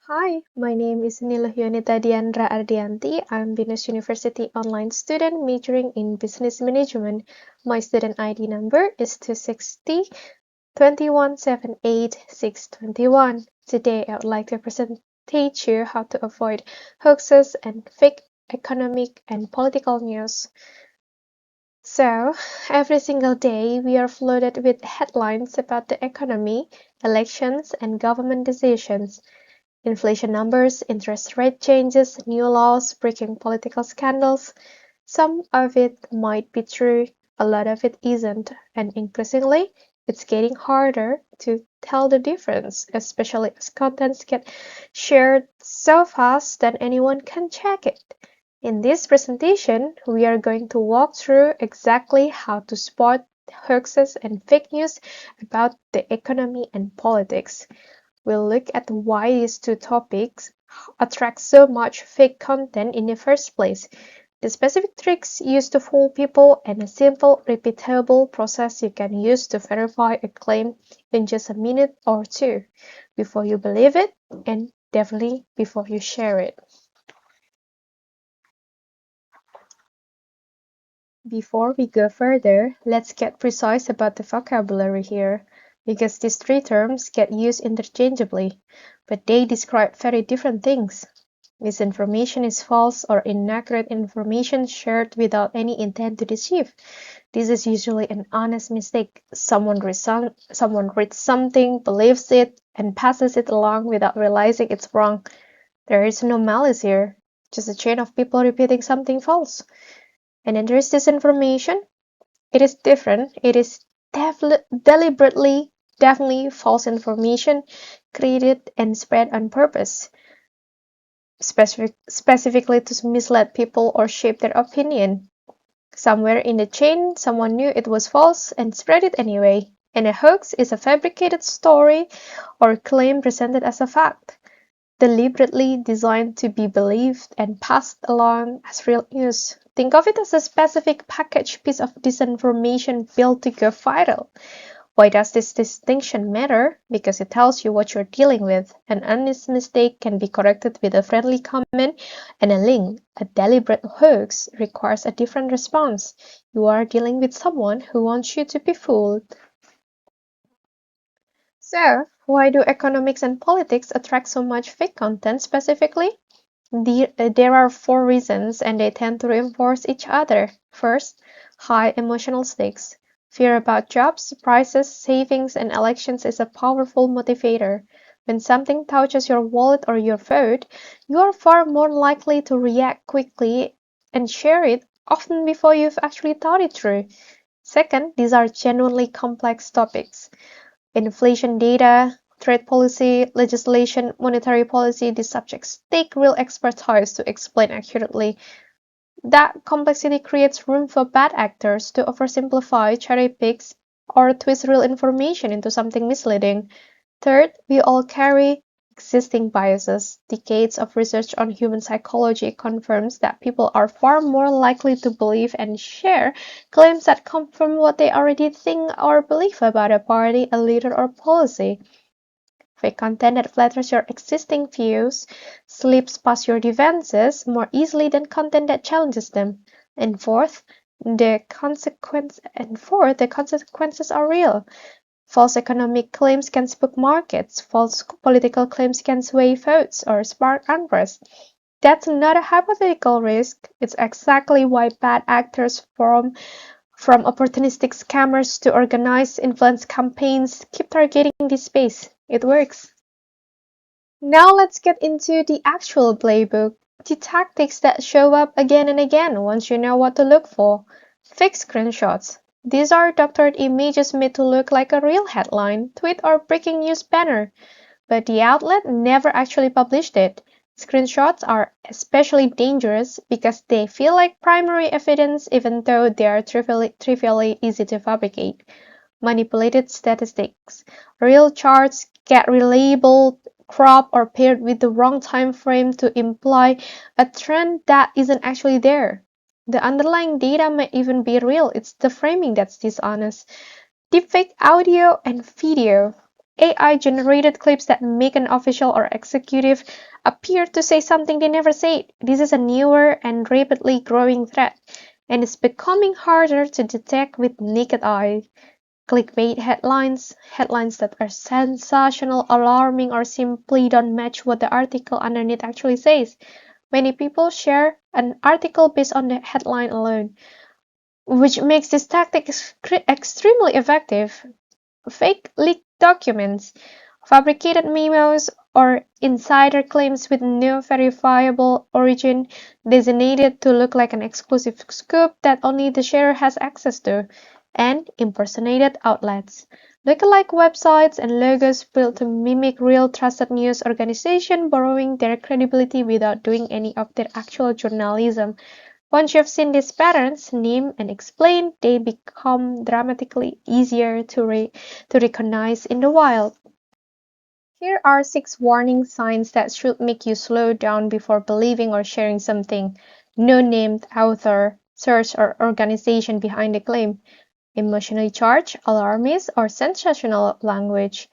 Hi, my name is Niluh Yuanita Diandra Ardianti. I'm BINUS University online student majoring in business management. My student ID number is 260-2178621. Today, I would like to teach you how to avoid hoaxes and fake economic and political news. So, every single day we are flooded with headlines about the economy, elections, and government decisions. Inflation numbers, interest rate changes, new laws, breaking political scandals. Some of it might be true, a lot of it isn't, and increasingly, it's getting harder to tell the difference, especially as contents get shared so fast that anyone can check it. In this presentation, we are going to walk through exactly how to spot hoaxes and fake news about the economy and politics. We'll look at why these two topics attract so much fake content in the first place, the specific tricks used to fool people, and a simple, repeatable process you can use to verify a claim in just a minute or two before you believe it, and definitely before you share it. Before we go further, let's get precise about the vocabulary here, because these three terms get used interchangeably, but they describe very different things. Misinformation is false or inaccurate information shared without any intent to deceive. This is usually an honest mistake. Someone reads something, believes it, and passes it along without realizing it's wrong. There is no malice here, just a chain of people repeating something false. And then there is disinformation. It is different. It is deliberately, definitely false information created and spread on purpose, specifically to mislead people or shape their opinion. Somewhere in the chain, someone knew it was false and spread it anyway. And a hoax is a fabricated story or claim presented as a fact, deliberately designed to be believed and passed along as real news. Think of it as a specific packaged piece of disinformation built to go viral. Why does this distinction matter? Because it tells you what you're dealing with. An honest mistake can be corrected with a friendly comment and a link. A deliberate hoax requires a different response. You are dealing with someone who wants you to be fooled. So, why do economics and politics attract so much fake content specifically? There are four reasons, and they tend to reinforce each other. First, high emotional stakes. Fear about jobs, prices, savings, and elections is a powerful motivator. When something touches your wallet or your vote, you are far more likely to react quickly and share it, often before you've actually thought it through. Second, these are genuinely complex topics. Inflation data, trade policy, legislation, monetary policy, these subjects take real expertise to explain accurately. That complexity creates room for bad actors to oversimplify, cherry-pick, or twist real information into something misleading. Third, we all carry existing biases. Decades of research on human psychology confirms that people are far more likely to believe and share claims that confirm what they already think or believe about a party, a leader, or policy. Fake content that flatters your existing views slips past your defenses more easily than content that challenges them. And the consequences are real. False economic claims can spook markets. False political claims can sway votes or spark unrest. That's not a hypothetical risk. It's exactly why bad actors from opportunistic scammers to organized influence campaigns keep targeting this space. It works. Now let's get into the actual playbook, the tactics that show up again and again once you know what to look for. Fake screenshots. These are doctored images made to look like a real headline, tweet, or breaking news banner, but the outlet never actually published it. Screenshots are especially dangerous because they feel like primary evidence even though they are trivially easy to fabricate. Manipulated statistics. Real charts get relabeled, cropped, or paired with the wrong time frame to imply a trend that isn't actually there. The underlying data may even be real, it's the framing that's dishonest. Deepfake audio and video. AI-generated clips that make an official or executive appear to say something they never said. This is a newer and rapidly growing threat, and it's becoming harder to detect with naked eye. Clickbait headlines that are sensational, alarming, or simply don't match what the article underneath actually says. Many people share an article based on the headline alone, which makes this tactic extremely effective. Fake leaked documents, fabricated memos, or insider claims with no verifiable origin designated to look like an exclusive scoop that only the sharer has access to, and impersonated outlets. Lookalike websites and logos built to mimic real trusted news organizations, borrowing their credibility without doing any of their actual journalism. Once you've seen these patterns, name and explain, they become dramatically easier to recognize in the wild. Here are 6 warning signs that should make you slow down before believing or sharing something. No named author, source, or organization behind the claim. Emotionally charged, alarmist, or sensational language.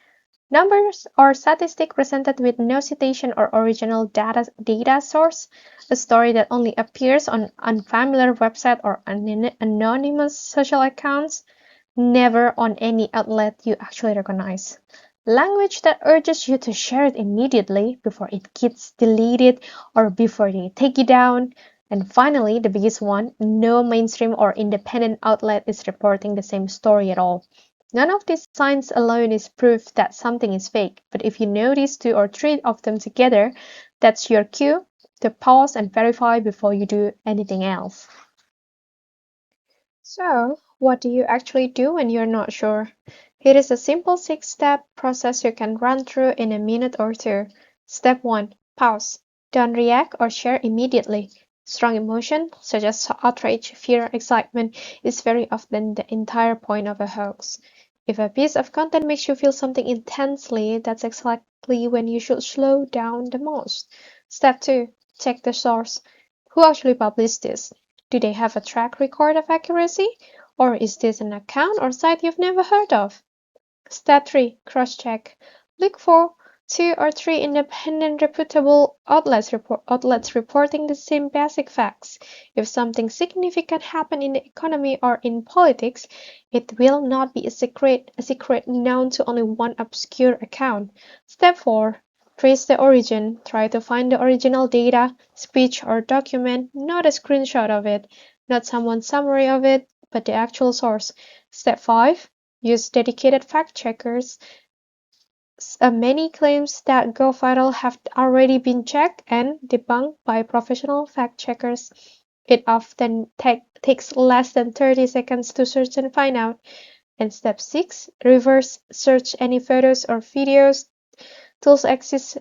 Numbers or statistics presented with no citation or original data source. A story that only appears on unfamiliar website or anonymous social accounts. Never on any outlet you actually recognize. Language that urges you to share it immediately before it gets deleted or before they take it down. And finally, the biggest one, no mainstream or independent outlet is reporting the same story at all. None of these signs alone is proof that something is fake, but if you notice 2 or 3 of them together, that's your cue to pause and verify before you do anything else. So, what do you actually do when you're not sure? Here is a simple 6-step process you can run through in a minute or two. Step 1. Pause. Don't react or share immediately. Strong emotion, such as outrage, fear, excitement, is very often the entire point of a hoax. If a piece of content makes you feel something intensely, that's exactly when you should slow down the most. Step 2. Check the source. Who actually published this? Do they have a track record of accuracy? Or is this an account or site you've never heard of? Step 3. Cross-check. Look for 2 or 3 independent reputable outlets reporting the same basic facts. If something significant happened in the economy or in politics, it will not be a secret known to only one obscure account. Step 4. Trace the origin. Try to find the original data, speech, or document, not a screenshot of it, not someone's summary of it, but the actual source. Step 5. Use dedicated fact-checkers. Many claims that go viral have already been checked and debunked by professional fact-checkers. It often takes less than 30 seconds to search and find out. And step 6, reverse search any photos or videos. Tools exist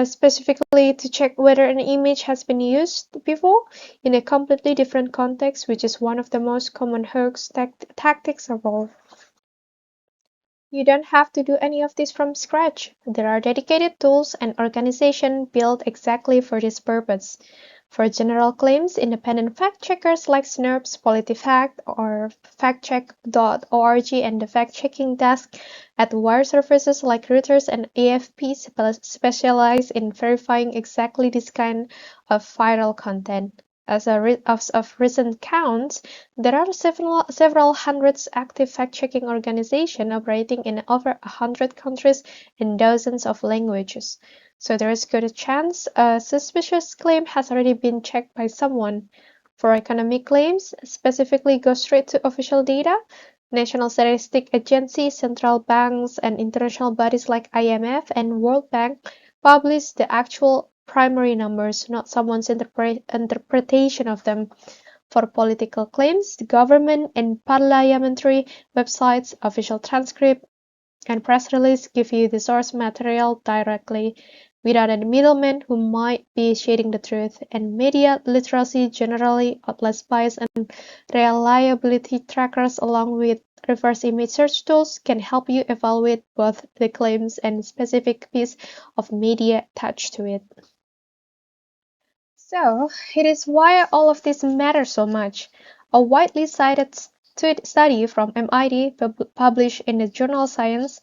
specifically to check whether an image has been used before in a completely different context, which is one of the most common hoax tactics of all. You don't have to do any of this from scratch. There are dedicated tools and organizations built exactly for this purpose. For general claims, independent fact-checkers like SNERP's PolitiFact or factcheck.org and the fact-checking desk at wire services like Reuters and AFP specialize in verifying exactly this kind of viral content. As of recent counts, there are several hundreds active fact-checking organizations operating in over 100 countries and dozens of languages. So there is good chance a suspicious claim has already been checked by someone. For economic claims, specifically go straight to official data. National Statistic Agency, central banks, and international bodies like IMF and World Bank publish the actual primary numbers, not someone's interpretation of them. For political claims, the government and parliamentary websites, official transcript, and press release give you the source material directly, without any middleman who might be shading the truth. And media literacy generally, outlets bias, and reliability trackers along with reverse image search tools can help you evaluate both the claims and specific piece of media attached to it. So, it is why all of this matters so much. A widely cited study from MIT published in the journal Science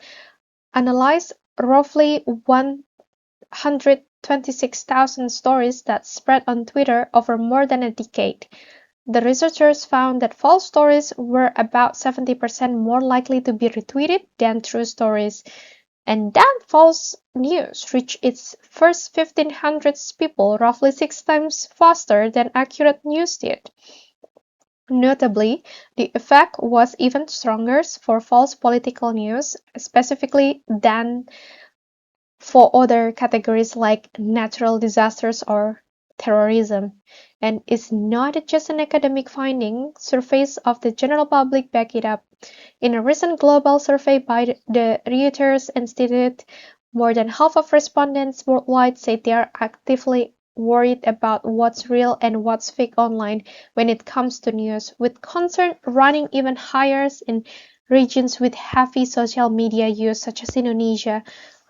analyzed roughly 126,000 stories that spread on Twitter over more than a decade. The researchers found that false stories were about 70% more likely to be retweeted than true stories, and that false news reached its first 1,500 people roughly 6 times faster than accurate news did. Notably, the effect was even stronger for false political news, specifically than for other categories like natural disasters or terrorism. And it's not just an academic finding, surveys of the general public back it up. In a recent global survey by the Reuters Institute, more than half of respondents worldwide said they are actively worried about what's real and what's fake online when it comes to news, with concern running even higher in regions with heavy social media use such as Indonesia.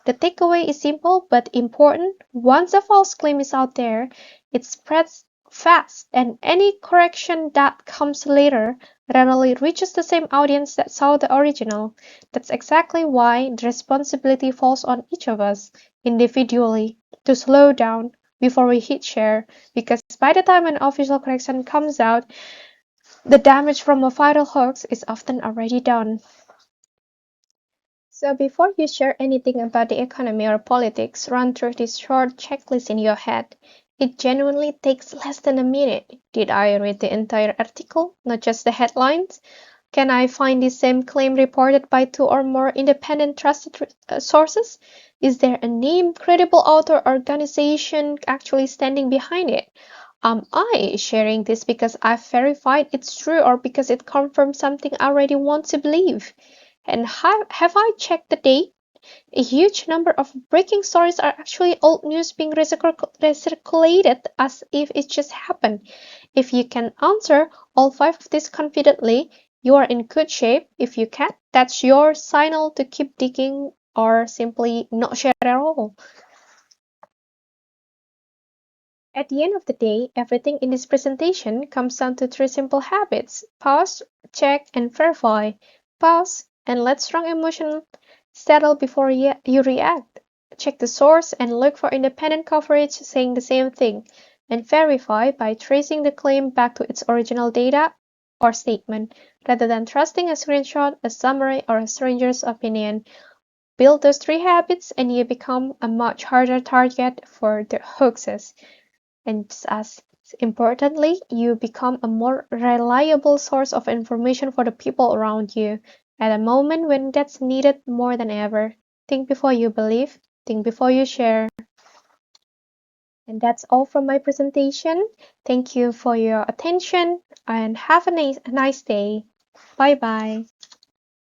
The takeaway is simple but important. Once a false claim is out there, it spreads fast, and any correction that comes later rarely reaches the same audience that saw the original. That's exactly why the responsibility falls on each of us, individually, to slow down before we hit share, because by the time an official correction comes out, the damage from a viral hoax is often already done. So before you share anything about the economy or politics, run through this short checklist in your head. It genuinely takes less than a minute. Did I read the entire article, not just the headlines? Can I find the same claim reported by two or more independent trusted sources? Is there a name, credible author, or organization actually standing behind it? Am I sharing this because I've verified it's true or because it confirms something I already want to believe? And have I checked the date? A huge number of breaking stories are actually old news being recirculated as if it just happened. If you can answer all five of these confidently, you are in good shape. If you can't, that's your signal to keep digging or simply not share at all. At the end of the day, everything in this presentation comes down to three simple habits: pause, check, and verify. Pause and let strong emotion settle before you react. Check the source and look for independent coverage saying the same thing. And verify by tracing the claim back to its original data or statement, rather than trusting a screenshot, a summary, or a stranger's opinion. Build those three habits and you become a much harder target for the hoaxes. And just as importantly, you become a more reliable source of information for the people around you at a moment when that's needed more than ever. Think before you believe, think before you share. And that's all from my presentation. Thank you for your attention and have a nice day. Bye bye.